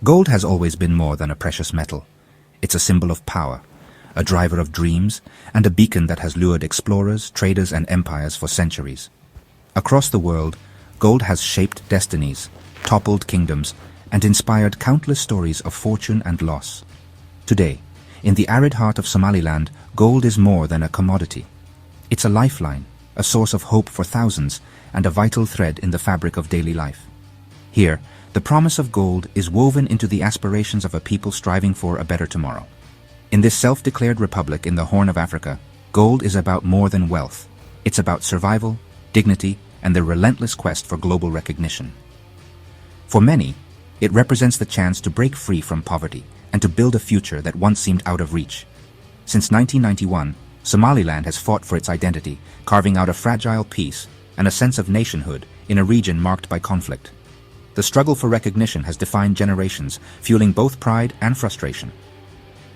Gold has always been more than a precious metal. It's a symbol of power, a driver of dreams, and a beacon that has lured explorers, traders, and empires for centuries. Across the world, gold has shaped destinies, toppled kingdoms, and inspired countless stories of fortune and loss. Today, in the arid heart of Somaliland, gold is more than a commodity. It's a lifeline, a source of hope for thousands, and a vital thread in the fabric of daily life. Here, the promise of gold is woven into the aspirations of a people striving for a better tomorrow. In this self-declared republic in the Horn of Africa, gold is about more than wealth. It's about survival, dignity, and the relentless quest for global recognition. For many, it represents the chance to break free from poverty and to build a future that once seemed out of reach. Since 1991, Somaliland has fought for its identity, carving out a fragile peace and a sense of nationhood in a region marked by conflict. The struggle for recognition has defined generations, fueling both pride and frustration.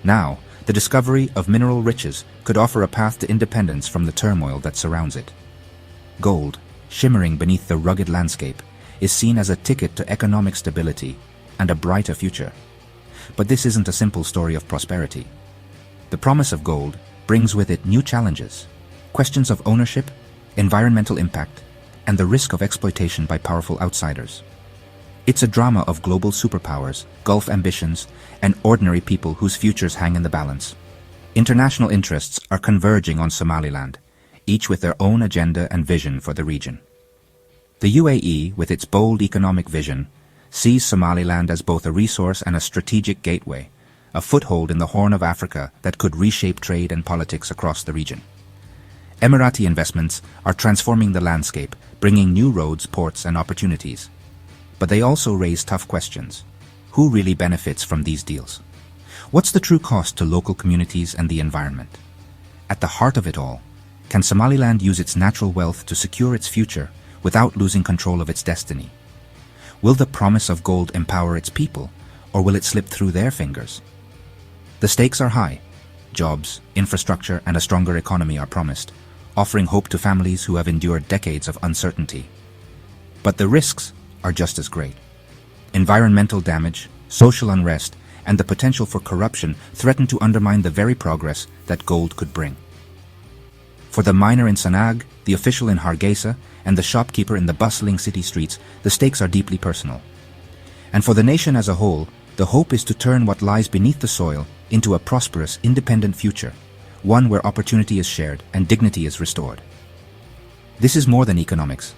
Now, the discovery of mineral riches could offer a path to independence from the turmoil that surrounds it. Gold, shimmering beneath the rugged landscape, is seen as a ticket to economic stability and a brighter future. But this isn't a simple story of prosperity. The promise of gold brings with it new challenges, questions of ownership, environmental impact, and the risk of exploitation by powerful outsiders. It's a drama of global superpowers, Gulf ambitions, and ordinary people whose futures hang in the balance. International interests are converging on Somaliland, each with their own agenda and vision for the region. The UAE, with its bold economic vision, sees Somaliland as both a resource and a strategic gateway, a foothold in the Horn of Africa that could reshape trade and politics across the region. Emirati investments are transforming the landscape, bringing new roads, ports, and opportunities. But they also raise tough questions. Who really benefits from these deals? What's the true cost to local communities and the environment? At the heart of it all, can Somaliland use its natural wealth to secure its future without losing control of its destiny? Will the promise of gold empower its people, or will it slip through their fingers? The stakes are high. Jobs, infrastructure, and a stronger economy are promised, offering hope to families who have endured decades of uncertainty. But the risks are just as great. Environmental damage, social unrest, and the potential for corruption threaten to undermine the very progress that gold could bring. For the miner in Sanag, the official in Hargeisa, and the shopkeeper in the bustling city streets, the stakes are deeply personal. And for the nation as a whole, the hope is to turn what lies beneath the soil into a prosperous, independent future, one where opportunity is shared and dignity is restored. This is more than economics.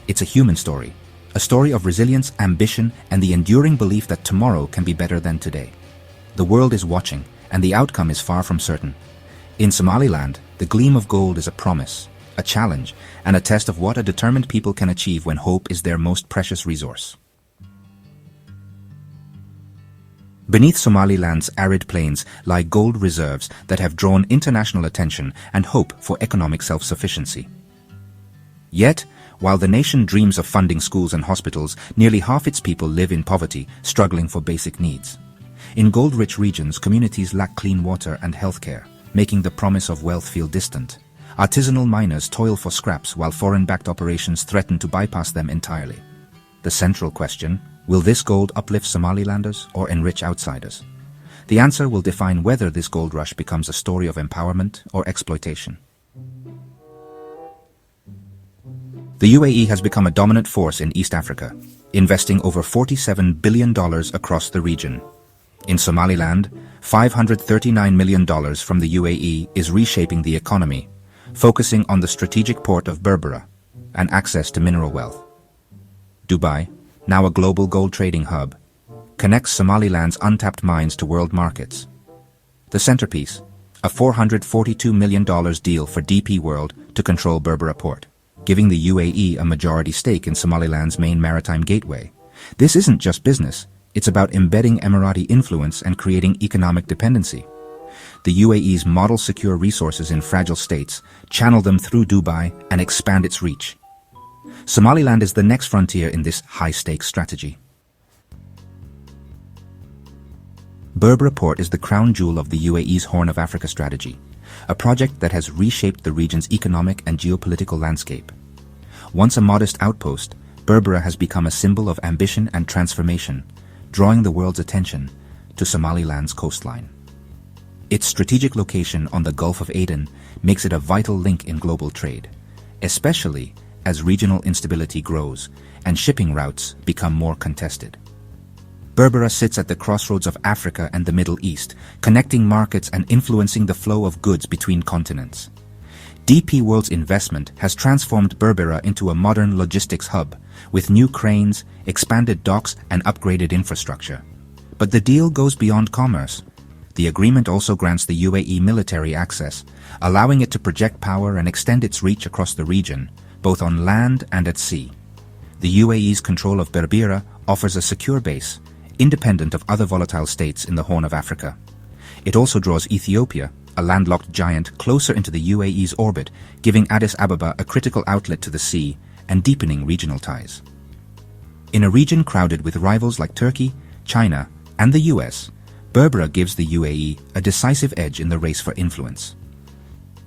It's a human story, a story of resilience, ambition, and the enduring belief that tomorrow can be better than today. The world is watching, and the outcome is far from certain. In Somaliland, the gleam of gold is a promise, a challenge, and a test of what a determined people can achieve when hope is their most precious resource. Beneath Somaliland's arid plains lie gold reserves that have drawn international attention and hope for economic self-sufficiency. Yet, while the nation dreams of funding schools and hospitals, nearly half its people live in poverty, struggling for basic needs. In gold-rich regions, communities lack clean water and healthcare, making the promise of wealth feel distant. Artisanal miners toil for scraps while foreign-backed operations threaten to bypass them entirely. The central question: will this gold uplift Somalilanders or enrich outsiders? The answer will define whether this gold rush becomes a story of empowerment or exploitation. The UAE has become a dominant force in East Africa, investing over $47 billion across the region. In Somaliland, $539 million from the UAE is reshaping the economy, focusing on the strategic port of Berbera and access to mineral wealth. Dubai, now a global gold trading hub, connects Somaliland's untapped mines to world markets. The centerpiece, a $442 million deal for DP World to control Berbera port, giving the UAE a majority stake in Somaliland's main maritime gateway. This isn't just business, it's about embedding Emirati influence and creating economic dependency. The UAE's model secure resources in fragile states, channel them through Dubai, and expand its reach. Somaliland is the next frontier in this high-stakes strategy. Berbera Port is the crown jewel of the UAE's Horn of Africa strategy, a project that has reshaped the region's economic and geopolitical landscape. Once a modest outpost, Berbera has become a symbol of ambition and transformation, drawing the world's attention to Somaliland's coastline. Its strategic location on the Gulf of Aden makes it a vital link in global trade, especially as regional instability grows and shipping routes become more contested. Berbera sits at the crossroads of Africa and the Middle East, connecting markets and influencing the flow of goods between continents. DP World's investment has transformed Berbera into a modern logistics hub, with new cranes, expanded docks, and upgraded infrastructure. But the deal goes beyond commerce. The agreement also grants the UAE military access, allowing it to project power and extend its reach across the region, both on land and at sea. The UAE's control of Berbera offers a secure base, independent of other volatile states in the Horn of Africa. It also draws Ethiopia, a landlocked giant, closer into the UAE's orbit, giving Addis Ababa a critical outlet to the sea and deepening regional ties. In a region crowded with rivals like Turkey, China, and the US, Berbera gives the UAE a decisive edge in the race for influence.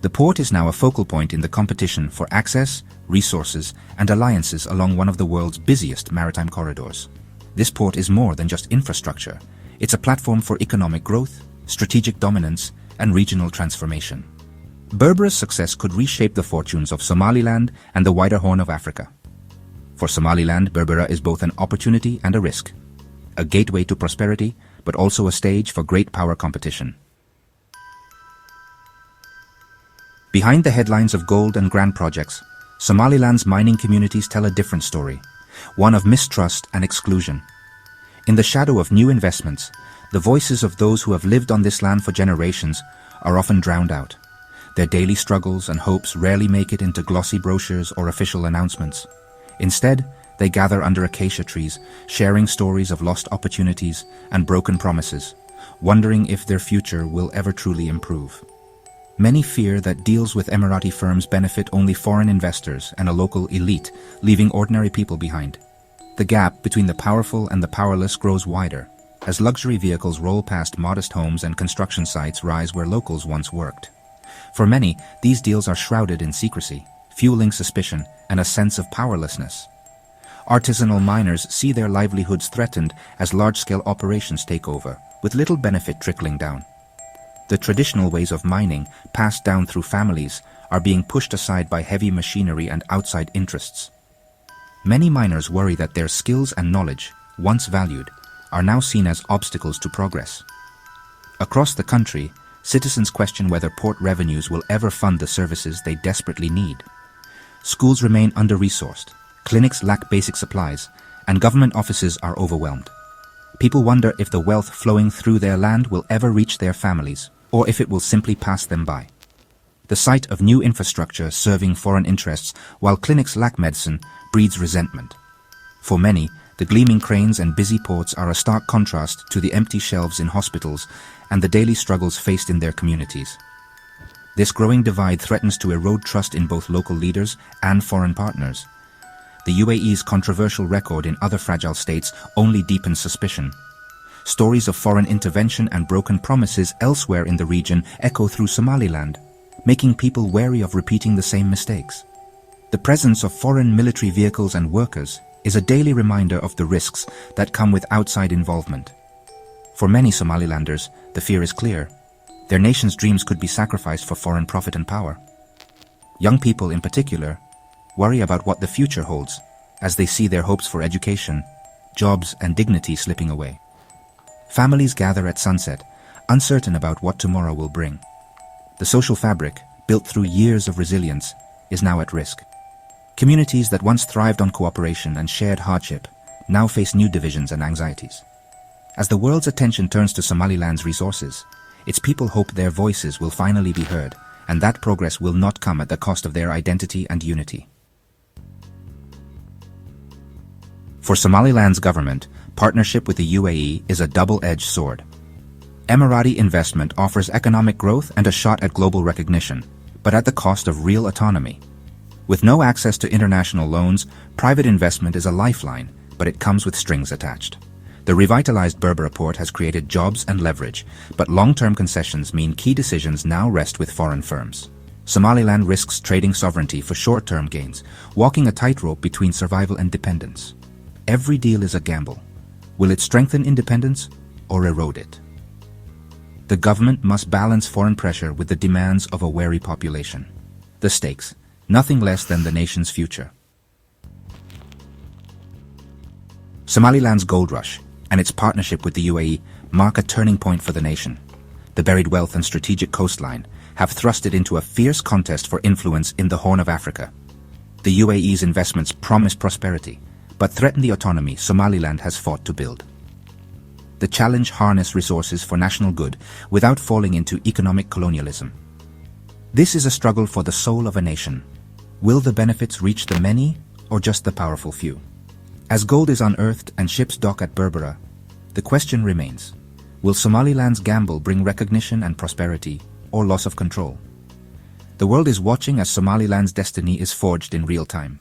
The port is now a focal point in the competition for access, resources, and alliances along one of the world's busiest maritime corridors. This port is more than just infrastructure. It's a platform for economic growth, strategic dominance, and regional transformation. Berbera's success could reshape the fortunes of Somaliland and the wider Horn of Africa. For Somaliland, Berbera is both an opportunity and a risk, a gateway to prosperity, but also a stage for great power competition. Behind the headlines of gold and grand projects, Somaliland's mining communities tell a different story, one of mistrust and exclusion. In the shadow of new investments, the voices of those who have lived on this land for generations are often drowned out. Their daily struggles and hopes rarely make it into glossy brochures or official announcements. Instead, they gather under acacia trees, sharing stories of lost opportunities and broken promises, wondering if their future will ever truly improve. Many fear that deals with Emirati firms benefit only foreign investors and a local elite, leaving ordinary people behind. The gap between the powerful and the powerless grows wider, as luxury vehicles roll past modest homes and construction sites rise where locals once worked. For many, these deals are shrouded in secrecy, fueling suspicion and a sense of powerlessness. Artisanal miners see their livelihoods threatened as large-scale operations take over, with little benefit trickling down. The traditional ways of mining, passed down through families, are being pushed aside by heavy machinery and outside interests. Many miners worry that their skills and knowledge, once valued, are now seen as obstacles to progress. Across the country, citizens question whether port revenues will ever fund the services they desperately need. Schools remain under-resourced, clinics lack basic supplies, and government offices are overwhelmed. People wonder if the wealth flowing through their land will ever reach their families, or if it will simply pass them by. The sight of new infrastructure serving foreign interests while clinics lack medicine breeds resentment. For many, the gleaming cranes and busy ports are a stark contrast to the empty shelves in hospitals and the daily struggles faced in their communities. This growing divide threatens to erode trust in both local leaders and foreign partners. The UAE's controversial record in other fragile states only deepens suspicion. Stories of foreign intervention and broken promises elsewhere in the region echo through Somaliland, making people wary of repeating the same mistakes. The presence of foreign military vehicles and workers is a daily reminder of the risks that come with outside involvement. For many Somalilanders, the fear is clear. Their nation's dreams could be sacrificed for foreign profit and power. Young people in particular worry about what the future holds as they see their hopes for education, jobs, and dignity slipping away. Families gather at sunset, uncertain about what tomorrow will bring. The social fabric, built through years of resilience, is now at risk. Communities that once thrived on cooperation and shared hardship now face new divisions and anxieties. As the world's attention turns to Somaliland's resources, its people hope their voices will finally be heard, and that progress will not come at the cost of their identity and unity. For Somaliland's government, partnership with the UAE is a double-edged sword. Emirati investment offers economic growth and a shot at global recognition, but at the cost of real autonomy. With no access to international loans, private investment is a lifeline, but it comes with strings attached. The revitalized Berbera port has created jobs and leverage, but long-term concessions mean key decisions now rest with foreign firms. Somaliland risks trading sovereignty for short-term gains, walking a tightrope between survival and dependence. Every deal is a gamble. Will it strengthen independence or erode it? The government must balance foreign pressure with the demands of a wary population. The stakes, nothing less than the nation's future. Somaliland's gold rush and its partnership with the UAE mark a turning point for the nation. The buried wealth and strategic coastline have thrust it into a fierce contest for influence in the Horn of Africa. The UAE's investments promise prosperity, but threaten the autonomy Somaliland has fought to build. The challenge harness resources for national good without falling into economic colonialism. This is a struggle for the soul of a nation. Will the benefits reach the many or just the powerful few? As gold is unearthed and ships dock at Berbera, the question remains, will Somaliland's gamble bring recognition and prosperity or loss of control? The world is watching as Somaliland's destiny is forged in real time.